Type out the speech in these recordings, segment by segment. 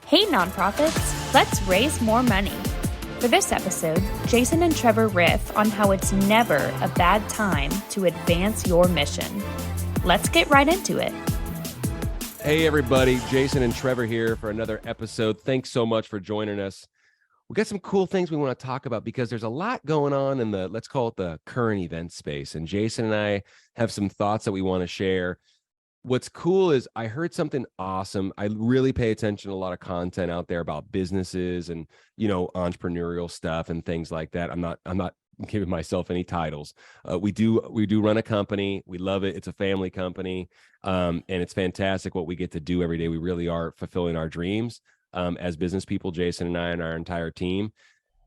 Hey nonprofits, let's raise more money. For this episode, Jason and Trevor riff on how it's never a bad time to advance your mission. Let's get right into it. Hey everybody, Jason and Trevor here for another episode. Thanks so much for joining us. We got some cool things we want to talk about because there's a lot going on in the, let's call it the current event space. And Jason and I have some thoughts that we want to share. What's cool is I heard something awesome. I really pay attention to a lot of content out there about businesses and, entrepreneurial stuff and things like that. I'm not giving myself any titles. We do run a company. We love it. It's a family company. And it's fantastic what we get to do every day. We really are fulfilling our dreams as business people, Jason and I and our entire team.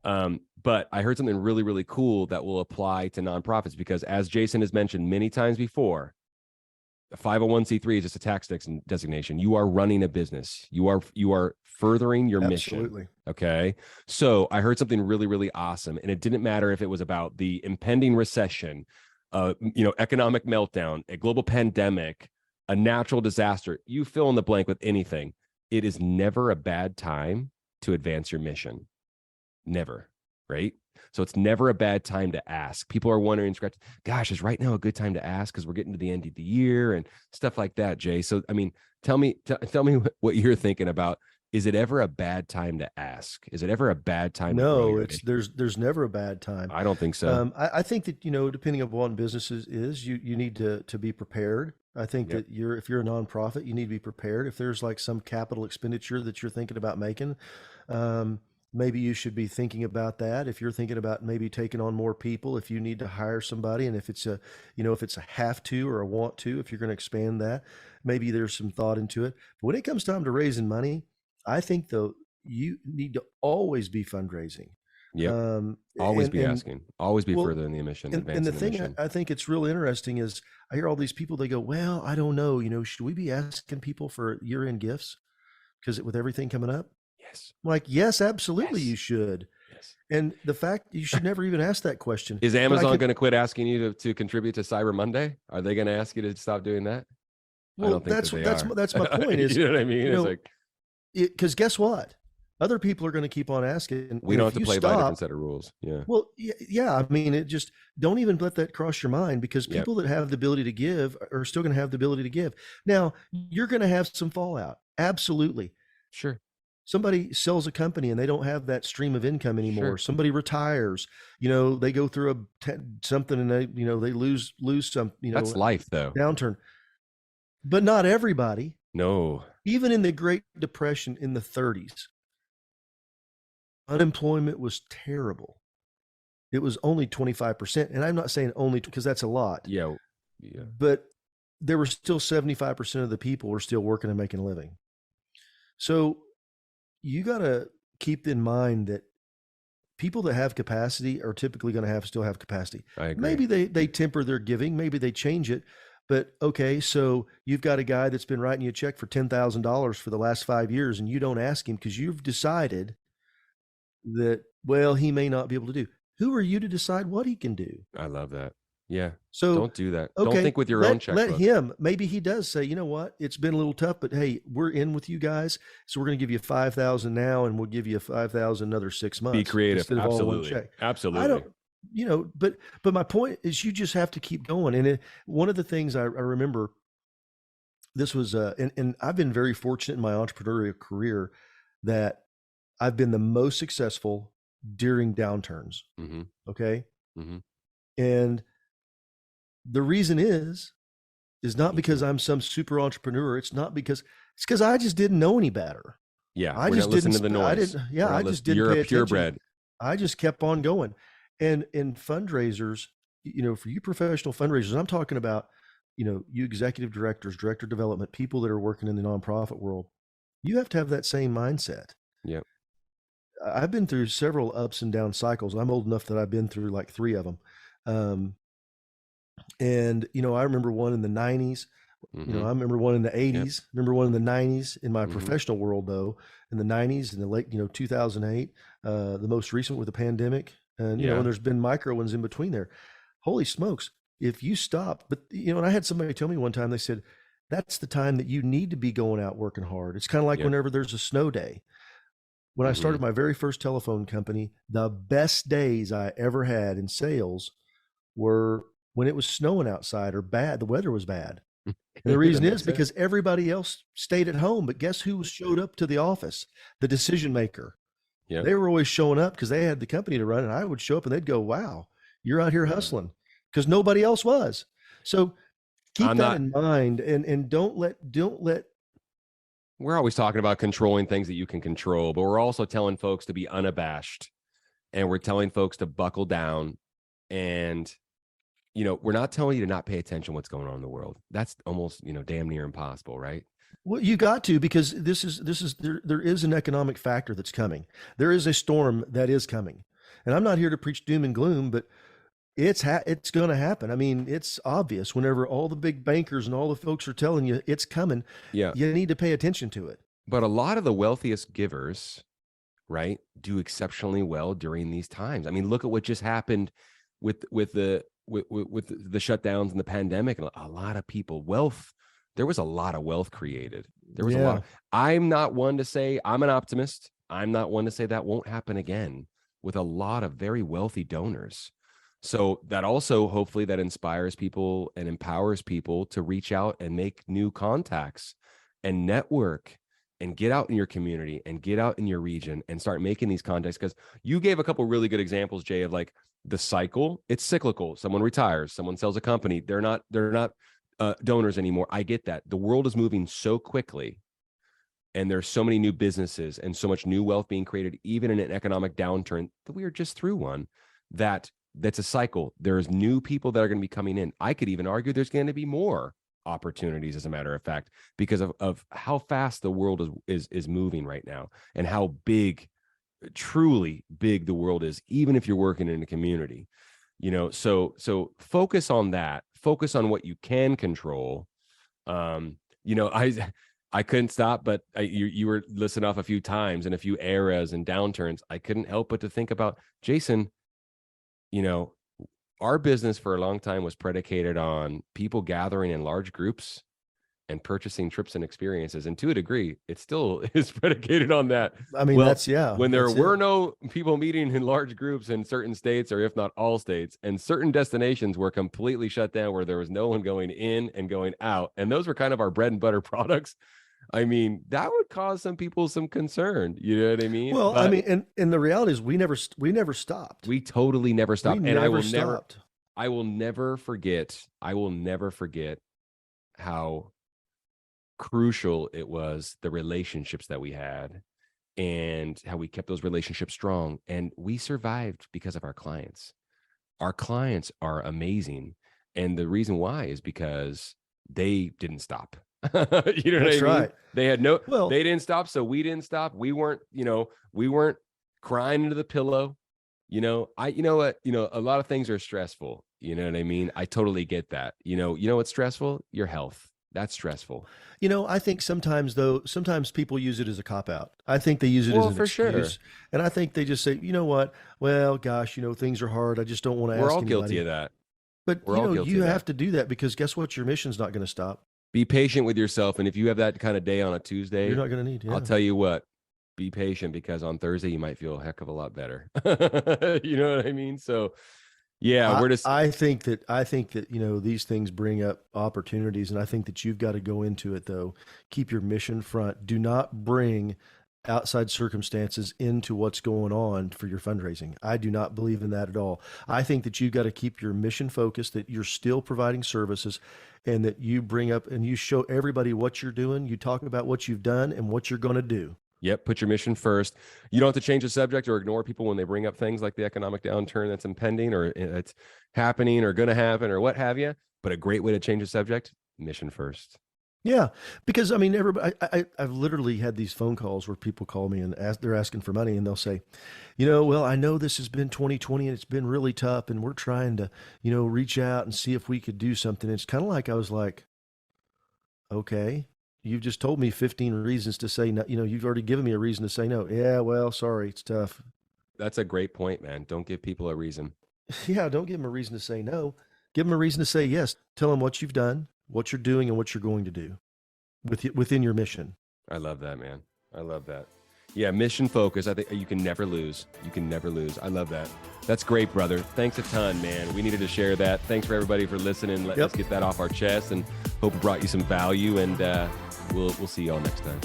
But I heard something really, really cool that will apply to nonprofits because, as Jason has mentioned many times before, a 501c3 is just a tax designation. You are running a business. You are furthering your mission. Okay. So I heard something really, really awesome. And it didn't matter if it was about the impending recession, economic meltdown, a global pandemic, a natural disaster. You fill in the blank with anything. It is never a bad time to advance your mission. Never. Right? So it's never a bad time to ask. People are wondering, gosh, is right now a good time to ask because we're getting to the end of the year and stuff like that, Jay. So, I mean, tell me what you're thinking about. Is it ever a bad time to ask? Is it ever a bad time? No, there's never a bad time. I don't think so. I think that, depending on what businesses is, you need to be prepared. I think that if you're a nonprofit, you need to be prepared. If there's like some capital expenditure that you're thinking about making, maybe you should be thinking about that. If you're thinking about maybe taking on more people, if you need to hire somebody, and if it's a have to or a want to, if you're going to expand that, maybe there's some thought into it. But when it comes time to raising money, I think though you need to always be fundraising. Yeah. Always be asking, always be further in the mission. And the thing I think it's real interesting is I hear all these people, they go, well, I don't know, should we be asking people for year-end gifts? Because with everything coming up? Yes. I'm like, yes, absolutely. Yes. You should. Yes. And the fact you should never even ask that question. Is Amazon going to quit asking you to contribute to Cyber Monday? Are they going to ask you to stop doing that? Well, I don't think that's my point is, you know what I mean? It's like, because guess what? Other people are going to keep on asking. We don't have to play by a different set of rules. Yeah. Well, yeah. I mean, it just don't even let that cross your mind because people that have the ability to give are still going to have the ability to give. Now, you're going to have some fallout. Absolutely. Sure. Somebody sells a company and they don't have that stream of income anymore. Sure. Somebody retires, they go through something and they lose some, that's life though. Downturn. But not everybody. No. Even in the Great Depression in the 30s, unemployment was terrible. It was only 25%. And I'm not saying only because that's a lot. Yeah. But there were still 75% of the people were still working and making a living. So you got to keep in mind that people that have capacity are typically going to still have capacity. I agree. Maybe they temper their giving. Maybe they change it. But okay, so you've got a guy that's been writing you a check for $10,000 for the last 5 years and you don't ask him because you've decided that, well, he may not be able to do. Who are you to decide what he can do? I love that. Yeah. So don't do that. Okay, don't think with your own checkbook. Let him, maybe he does say, you know what, it's been a little tough, but hey, we're in with you guys. So we're going to give you 5,000 now and we'll give you 5,000 another 6 months. Be creative. Absolutely. Absolutely. I don't, but my point is you just have to keep going. And one of the things I remember, this was, and I've been very fortunate in my entrepreneurial career that I've been the most successful during downturns. Mm-hmm. Okay. Mm-hmm. And the reason is not because I'm some super entrepreneur. It's because I just didn't know any better. Yeah. I just didn't listen to the noise. I just didn't You're pay a attention. purebred. I just kept on going. And in fundraisers, for you professional fundraisers, I'm talking about, you executive directors, director of development, people that are working in the nonprofit world, you have to have that same mindset. Yeah. I've been through several ups and down cycles. I'm old enough that I've been through like 3 of them. And, I remember one in the 90s, I remember one in the 80s, remember one in the 90s in my professional world, though, in the 90s, in the late, 2008, the most recent with the pandemic. And, and there's been micro ones in between there. Holy smokes. If you stop, but, and I had somebody tell me one time, they said, that's the time that you need to be going out working hard. It's kind of like Yep. whenever there's a snow day. When I started my very first telephone company, the best days I ever had in sales were when it was snowing outside or bad, the weather was bad. And the reason is because everybody else stayed at home. But guess who showed up to the office? The decision maker. Yeah. They were always showing up because they had the company to run. And I would show up and they'd go, wow, you're out here hustling, because nobody else was. So keep that in mind, and don't let we're always talking about controlling things that you can control, but we're also telling folks to be unabashed, and we're telling folks to buckle down. And, we're not telling you to not pay attention to what's going on in the world. That's almost, damn near impossible, right? Well, you got to, because there is an economic factor that's coming. There is a storm that is coming. And I'm not here to preach doom and gloom, but it's going to happen. I mean, it's obvious whenever all the big bankers and all the folks are telling you it's coming. Yeah. You need to pay attention to it. But a lot of the wealthiest givers, right, do exceptionally well during these times. I mean, look at what just happened with the shutdowns and the pandemic. And a lot of people, there was a lot of wealth created. There was a lot. I'm not one to say, I'm an optimist. I'm not one to say that won't happen again with a lot of very wealthy donors. So that also, hopefully, that inspires people and empowers people to reach out and make new contacts and network and get out in your community and get out in your region and start making these contacts. Because you gave a couple really good examples, Jay, of like the cycle. It's cyclical. Someone retires, someone sells a company. They're not donors anymore. I get that. The world is moving so quickly, and there's so many new businesses and so much new wealth being created, even in an economic downturn that we are just through one, that's a cycle. There's new people that are going to be coming in. I could even argue there's going to be more opportunities, as a matter of fact, because of how fast the world is moving right now, and how big, truly big the world is, even if you're working in a community. So focus on that. Focus on what you can control. I couldn't stop, but you were listing off a few times and a few eras and downturns. I couldn't help but to think about, Jason, our business for a long time was predicated on people gathering in large groups and purchasing trips and experiences. And to a degree, it still is predicated on that. I mean, when there were no people meeting in large groups in certain states, or if not all states, and certain destinations were completely shut down, where there was no one going in and going out. And those were kind of our bread and butter products. I mean, that would cause some people some concern. You know what I mean? Well, I mean, and the reality is we never stopped. We totally never stopped. And I will never forget how crucial it was, the relationships that we had and how we kept those relationships strong. And we survived because of our clients. Our clients are amazing. And the reason why is because they didn't stop. You know what I mean? Right. They had they didn't stop. So we didn't stop. We weren't crying into the pillow. A lot of things are stressful. You know what I mean? I totally get that. What's stressful? Your health. That's stressful. I think sometimes people use it as a cop out. I think they use it as an excuse. Sure. And I think they just say, you know what? Well, gosh, things are hard. I just don't want to ask anybody. We're all guilty of that. But you have to do that, because guess what? Your mission's not going to stop. Be patient with yourself. And if you have that kind of day on a Tuesday, you're not going to need. I'll tell you what, be patient, because on Thursday you might feel a heck of a lot better. You know what I mean? So yeah, I think that, these things bring up opportunities, and I think that you've got to go into it though. Keep your mission front. Do not bring outside circumstances into what's going on for your fundraising. I do not believe in that at all. I think that you've got to keep your mission focused, that you're still providing services, and that you bring up and you show everybody what you're doing. You talk about what you've done and what you're going to do. Yep. Put your mission first. You don't have to change the subject or ignore people when they bring up things like the economic downturn that's impending, or it's happening or going to happen or what have you. But a great way to change the subject, mission first. Yeah, because I mean, everybody. I've literally had these phone calls where people call me and they're asking for money, and they'll say, well, I know this has been 2020 and it's been really tough, and we're trying to, reach out and see if we could do something. It's kind of like, I was like, okay, you've just told me 15 reasons to say no. You've already given me a reason to say no. Yeah, well, sorry, it's tough. That's a great point, man. Don't give people a reason. Yeah, don't give them a reason to say no. Give them a reason to say yes. Tell them what you've done, what you're doing and what you're going to do within your mission. I love that, man. I love that. Yeah, mission focus. I think you can never lose. You can never lose. I love that. That's great, brother. Thanks a ton, man. We needed to share that. Thanks for everybody for listening. Let's get that off our chest, and hope it brought you some value. And we'll see y'all next time.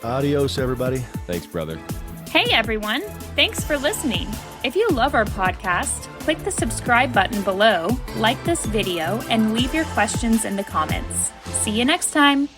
Adios, everybody. Thanks, brother. Hey, everyone. Thanks for listening. If you love our podcast, click the subscribe button below, like this video, and leave your questions in the comments. See you next time.